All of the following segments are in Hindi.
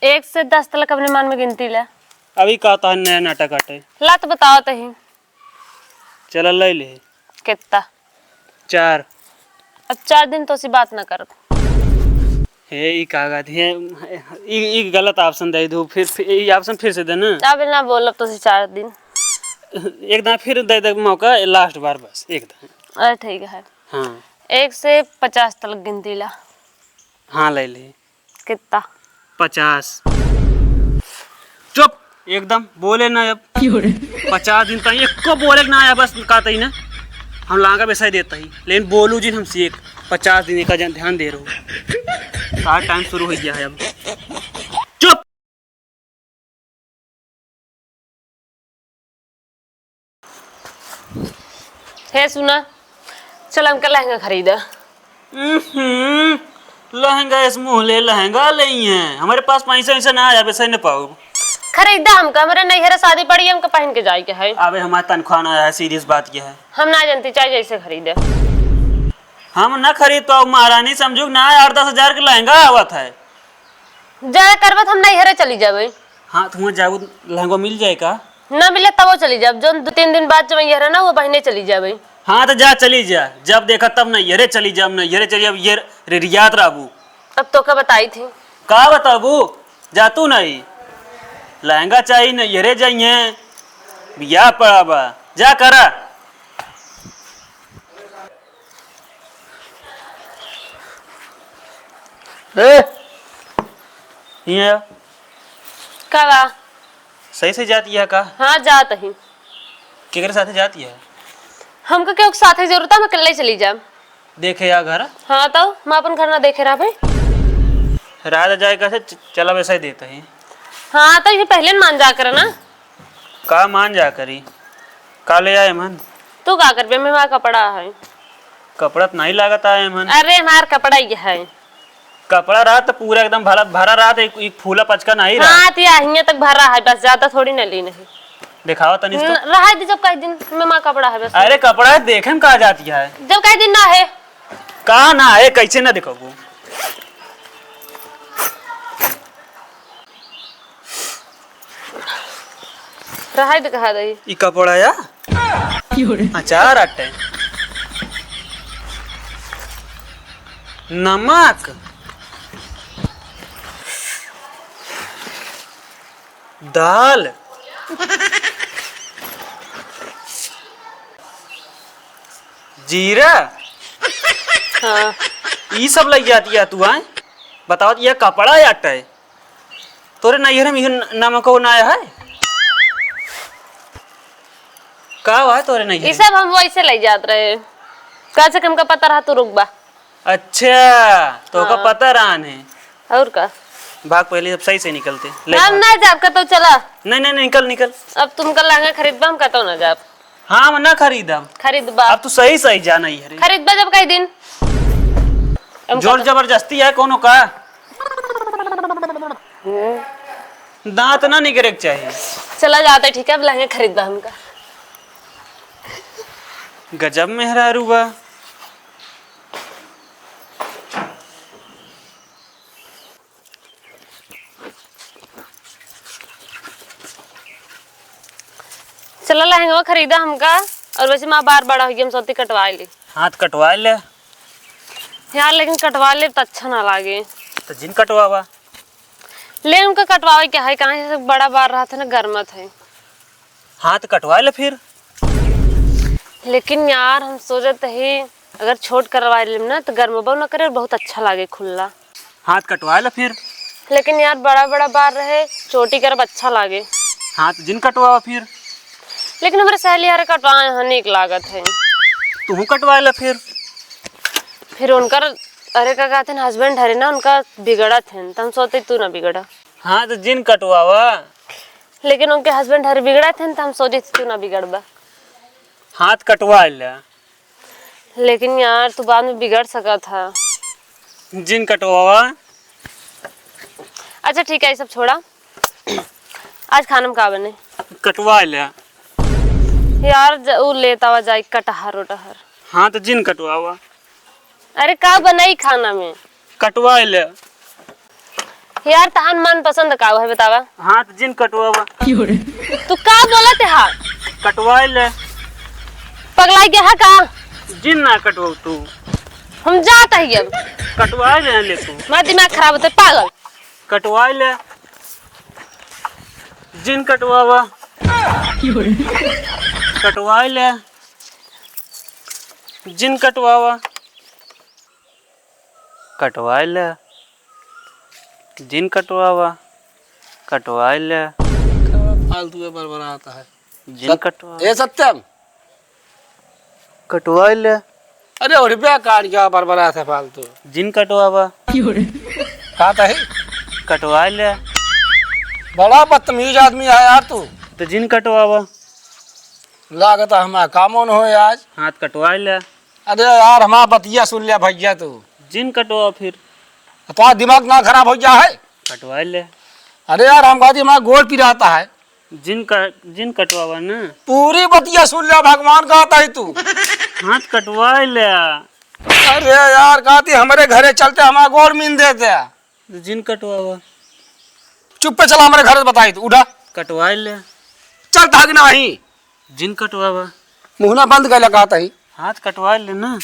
1 से 10 तक अपने मन में गिनती ला। अभी का तो नया नाटक आटे ला तो बताओ तो ही। चल ले ले। कितना? 4। अब 4 दिन तो सी बात ना कर। हे ई कागज है ई गलत ऑप्शन दे दो फिर ई ऑप्शन फिर से दे ना। अब ना बोल तो सी 4 दिन। एक दां फिर दे दे मौका लास्ट बार बस एक दां। अरे ठीक है। हाँ 1 से 50 तक गिनती ला। हाँ ले ले। कितना? 50। चुप एकदम बोले ना अब 50 दिन तक एक को बोले ना आया बस कहते ही ना हम लांगा वैसा देता ही लेकिन बोलू जी हमसे एक 50 दिन का ध्यान दे रहे हो। सारा टाइम शुरू हो गया है अब। चुप। हे सुना चल हमका लहंगा खरीदा। लहंगा इस मुँह ले लहंगा नहीं है हमारे पास पैसा वैसा ना आया वैसा नहीं पाओ। खरीदा हमका हमारे नैहरा शादी पड़ी है हमका पहन के जाए के है। अबे हमारा तनख्वाह ना आया सीरियस बात यह है। हम ना जानती चाहे जैसे खरीदे। हम ना खरीद तो महारानी समझो ना 8-10 हजार का लहंगा आवत है। जाए करबत हम नैहरा चली जाबे। हाँ तुम जाओ लहंगा मिल जाएगा। ना मिले तब वो चली जाब जो 2-3 दिन बाद जब नैहरा ना वो बहने चली जाबे। हाँ तो जा चली जा जब देखा तब नहीं यरे चली जा नहीं यरे चली अब ये रियात राबू। अब तो क्या बताई थी? का बताबू जा तू नहीं लहंगा चाहिए नहीं यरे जाइए बिया पड़ा बा जा करा। ये का बा? सही से जाती है का? हाँ जात ही। केकरे साथे जाती है? हमको क्यों साथ जरूरत है मैं कल चली जाब। देखे या घर? हाँ तो मैं अपन घर ना देखे रहा भाई। रात जाए कैसे चला वैसा ही देता है। हाँ तो ये पहले मान जा कर ना। का मान जा करी का ले आए मन? तू का कर में हमारा कपड़ा है। कपड़ा तो नहीं लागता है मन। अरे हमारा कपड़ा ये है। कपड़ा रहा तो पूरा एकदम भरा भरा रहा था एक फूला पचका नहीं रहा। हाँ तो यहाँ तक भरा है बस ज्यादा थोड़ी न ली नहीं। दिखाओ तनी तो। रहा दी जब कई दिन में माँ कपड़ा है बस। अरे कपड़ा देखे में कहा जाती है जब कई दिन ना है। कहा ना है कैसे ना दिखाओ। रहा दिखा दही। ई कपड़ा या अचार आटे नमक दाल जीरा हाँ ये सब लग जाती है तू आए बताओ ये कपड़ा या आटा है तोरे नैहर में नमक हो ना है का है तोरे नैहर? ये सब हम वैसे ले जात रहे का से कम का पता रहा तू रुक बा। अच्छा तो का पता रहन है और का भाग पहले सब सही से निकलते हम ना जाब का तो चला। नहीं नहीं निकल निकल। अब तुम कल लहंगा खरीदबा हम कहता ना जाब। हाँ मैं ना खरीदा खरीदबा अब तू सही सही जाना ही है खरीदबा जब कई दिन जोर जबरदस्ती है कोनो का दांत ना निकरे चाहिए। चला जाता ठीक है अब लहंगा खरीदबा हमका। गजब मेहरारू बा। चला लहंगा खरीदा हमका और वैसे माँ बार बड़ा हुई हम सोती कटवा ली। हाथ कटवा ले यार लेकिन कटवा ले तो अच्छा ना लागे तो जिन कटवावा ले उनका कटवावे क्या है कहाँ से बड़ा बार रहा था ना गर्मत है। हाथ कटवा ले फिर। लेकिन यार हम सोचते ही अगर छोट करवा ले ना तो गर्म ना करे बहुत अच्छा लागे खुला। हाथ कटवा ले फिर। लेकिन यार बड़ा बड़ा बार रहे चोटी करब अच्छा लागे। हाथ जिन कटवावा फिर। लेकिन हमारे सहेली यार कटवाए यहाँ नीक लागत है। तू कटवा ले फिर उनका अरे का कहते हैं हस्बैंड हरे ना उनका बिगड़ा थे तो हम सोचते तू ना बिगड़ा। हाँ तो जिन कटवावा। लेकिन उनके हस्बैंड हरे बिगड़ा थे तो हम सोचे तू ना बिगड़बा। हाथ कटवा ले लेकिन यार तू बाद में बिगड़ सका था। जिन कटवावा। अच्छा ठीक है ये सब छोड़ा आज खाना में का बने? कटवा ले यार वो लेता हुआ जाए कटहर उटहर। हाँ तो जिन कटवावा। अरे का बनाई खाना में? कटवा ले यार तहान मन पसंद का है बतावा। हाँ तो जिन कटवावा। तू का बोलत है? कटवाए ले। पगलाई गया है का? जिन ना कटवाओ तू। हम जात है अब। कटवाए ले तू। मेरा दिमाग खराब होता है पागल। कटवाए ले। जिन कटवावा। कटवाए ले। जिन कटवावा। कटवाए ले। जिन कटवावा। कटवाए ले। फालतू बरबराता है। जिन कटवा। ए सत्यम, कटवाए ले। अरे वो रुपया काट क्या बरबरा था फालतू। जिन कटवावा। कहा था ही? कटवाए ले। बड़ा बदतमीज आदमी है यार तू। तो जिन कटवावा। लागत है हमारा कामों न हो आज। हाथ कटवाए ले। अरे यार हमारा बतिया सुन लिया भैया तू। जिन कटवा फिर। तुम्हारा दिमाग ना खराब हो गया है? कटवाए ले। अरे यार हम कहते हमारा गोड़ पिराता है। जिन कटवावा ना। पूरी बतिया सुन लिया, भगवान कहता है तू। हाथ कटवाए ले। अरे यार कहती हमारे घरे चलते हमारा गोड़ मीन देते। तो जिन कटवावा। चुप पे चला हमारे घर बताई तू। उठा कटवाए ले। चल भाग नहीं। जिन कटवावा। मुहना बंद कर कहता ही। हाथ कटवाए ले ना।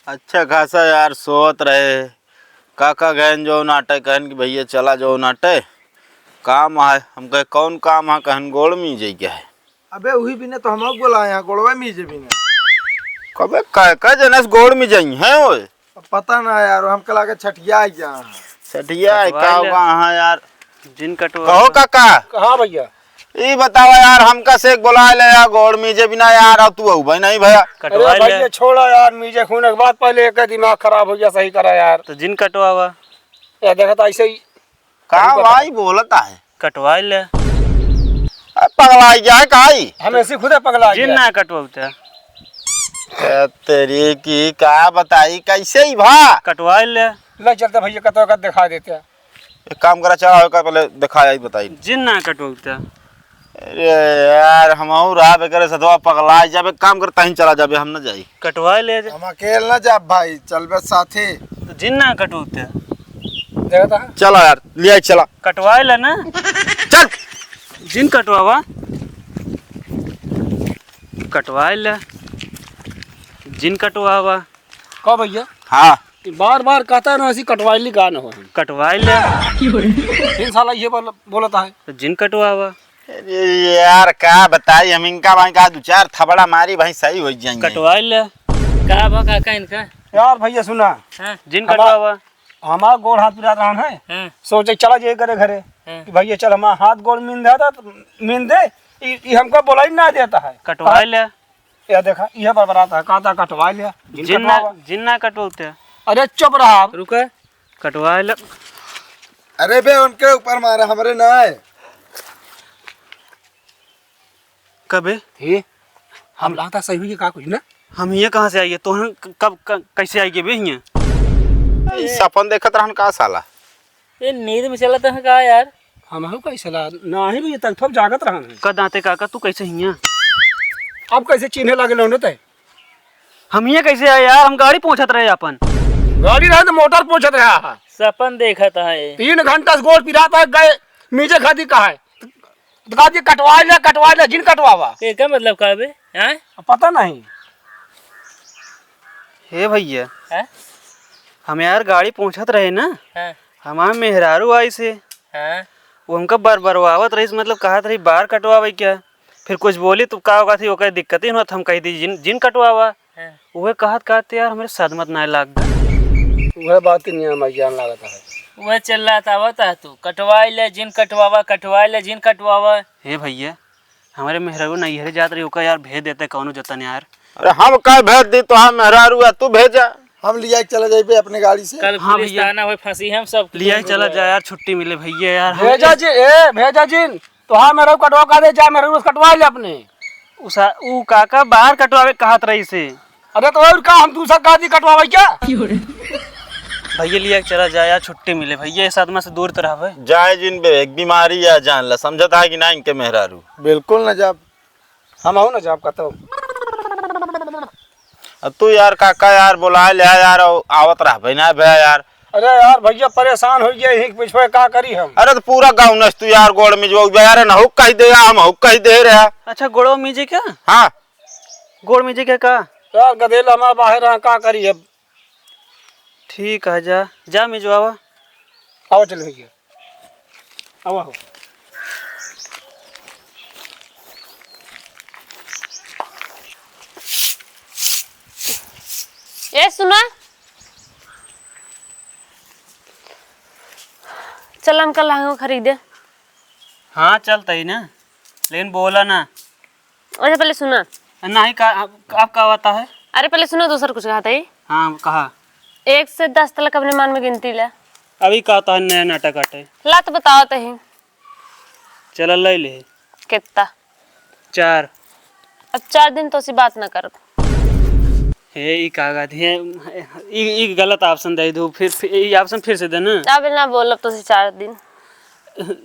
अच्छा खासा यार सोत रहे। काका गहन जो नाटे कहन कि भैया चला जो नाटे काम है। हम कहे कौन काम है? कहन गोड़ में जाई क्या है। अबे वही भी ने तो हम बोला यहाँ गोड़वा में भी ने। कबे कह जनस गोड़ में जाई हैं ओए। अब पता ना यार, हम कला के छठिया गया। सठिया कटवा ले। कहाँ है यार? जिन कटवा। कहो काका कहाँ भैया? ये बतावा यार, हमका से बुला ले यार गोड़ में जे बिना यार। अब तू भाई नहीं भैया। कटवाए अरे ले। भैया छोड़ा यार, मीजे खूने के बाद पहले एक दिमाग खराब हो गया, सही करा यार। तो जिन कटवावा। ये देखा था ऐसे ही कहाँ भाई बोलता है? कटवाए ले। पगला गया है काई? हम ऐसे खुदे पगला जिन गया। ना कटवाता। तेरी की क्या बताई कैसे ही भा। कटवाए ले। ले चलते भैया कतो कत दिखा देते हैं। एक काम करा चला होगा पहले दिखाया ही बताई। जिन ना कटवाता। अरे यार हम रहा बेकर सदवा पगला जब एक काम करता ही चला जाबे, हम न जाई। कटवाए ले। हम अकेले ना जा भाई, चलबे साथे। तो जिन ना कटवाता। देखा था चला यार लिया चला। कटवाए ले ना। चल जिन कटवावा। कटवाए ले। जिन कटवावा। कहो भैया, हाँ बार बार कहता है ना ऐसी कटवाइली का न हो। कटवाए ले। 3 साल ये बोलता है। तो जिन कटवावा। अरे यार क्या बताई हम इनका भाई का 2-4 थबड़ा मारी भाई सही हो जाएंगे। कटवाए ले। का बा काका इनका? यार भैया सुना, हाँ, जिन कटवावा। हमारा गोड़ हाथ पिरा रहा है। हाँ, सोचे चला जाए करे घरे हाँ। कि भैया चल हमारा हाथ गोड़ मीन देता तो मीन दे। ये हमको बोला ही ना देता है। कटवाए ले। ये देखा यह बरबराता है, कहता कटवा लिया। जिन ना कटवाता। अरे चुप रहा। रुका। कटवाए ले। अरे बे उनके ऊपर मारा, हमारे ना है। कबे ये हम लगता सही हुई का कुछ ना। हम ये कहाँ से आइए? तो हम कब कैसे आइए बे यहाँ? सपन देखत रहन का साला। ये नींद में चला था का यार? हम कैसे ना ही भी तक थोप जागत रहा है। का दांते काका तू कैसे हिया? अब कैसे चिन्हे लगे लौंडे ते? हम ये कैसे आए यार? हम गाड़ी पहुंचत रहे अपन। गाड़ी रहे तो मोटर पहुंचत रहा है। सपन देखा था ये। 3 घंटा से गोड़ पिराता है, गए मीजे खाती कहा है तो कहा कटवा ले जिन कटवावा। ये क्या मतलब का बे? हैं? पता नहीं। हे भैया, हैं? हम यार गाड़ी पहुंचत रहे ना। हाँ, हमार मेहरारू आई से हाँ। वो हमका बरबरवावत रही, मतलब कहा रही बाहर कटवावे क्या। फिर कुछ बोली तो का होगा थी, वो कहे दिक्कत ही ना। हम कही थी जिन कटवावा। हाँ। वह कहते यार हमारे सदमत ना लाग गए। वह बात नहीं हमें ज्ञान लगता है। वह चल रहा था बता तू कटवाई ले जिन कटवावा, कटवाई ले जिन कटवावा। हे भैया, हमारे मेहरारू नैहरे जात रही होकर यार भेज देते कौनो जतन यार। अरे हम कह भेज दी तो हम मेहरारू है, तू भेजा। हम लिया के चले जाइए अपने गाड़ी से। कल हाँ पुलिस भैया। थाना हुए फंसी हम सब। लिया ही चला जाए यार, छुट्टी मिले भैया यार। भेजा जिन तो हाँ मेरा कटवा का दे जा, मेरा कटवा ले अपने। ऊ काका बाहर कटवावे कहत रही से। अरे तो और का हम दूसरा गाड़ी कटवावे क्या? भैया लिया के चला जाए यार, छुट्टी मिले भैया। इस आदमी से दूर तो रहे। जाए जिन बे एक बीमारी या जान ला, समझता है कि ना इनके मेहरारू। बिल्कुल ना जा। हम आओ ना जब कहता हूँ। अब तू यार काका यार बुला ले यार, आवत रह भाई ना भैया यार। अरे यार भैया परेशान हो गया यही पिछवे का करी हम। अरे तो पूरा गाँव नस तू यार गोड़ में जो यार न हुक कही दे हम हुक कही दे रहा। अच्छा गोड़ो मीजे क्या? हाँ गोड़ मीजे क्या का? यार गधेला हमारा बाहर रहा का करी अब। ठीक है जा जा मिजवावा। आओ चल भैया आओ आओ। ये सुना, चल हम कल लहंगा खरीदे। हाँ चलता ही ना, लेकिन बोला ना। अच्छा पहले सुना। नहीं का आप का आता है? अरे पहले सुनो, दूसरा कुछ कहा था ही। हाँ कहा 1 से 10 तक अपने मन में गिनती ला। अभी का आता है नया नाटक आटे। ला तो बताओ तो ही चल ले ले। कितना? 4। अब 4 दिन तो सी बात ना कर। हे ई कागज है ई गलत ऑप्शन दे दो, फिर ई ऑप्शन फिर से देना। अब ना बोल तो सी 4 दिन।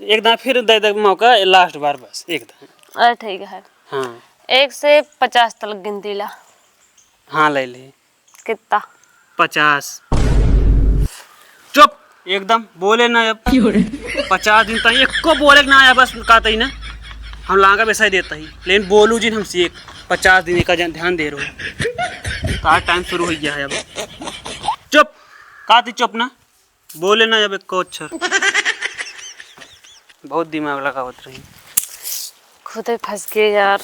एक दां फिर दे दे मौका, लास्ट बार बस एक दां। अरे ठीक है। हाँ 1 से 50 तक गिनती ला। हाँ ले ले। कितना? 50। चुप एकदम बोले ना अब। 50 दिन तक एक को बोले ना आया बस कहते ही ना हम लांगा वैसा देता ही, लेकिन बोलू जी हमसे एक 50 दिन का ध्यान दे रहे हो। कहाँ टाइम शुरू हो गया है अब। चुप कहती चुप ना बोले ना अब एक को अच्छा। बहुत दिमाग लगा होता रही। खुद ही फंस गए यार।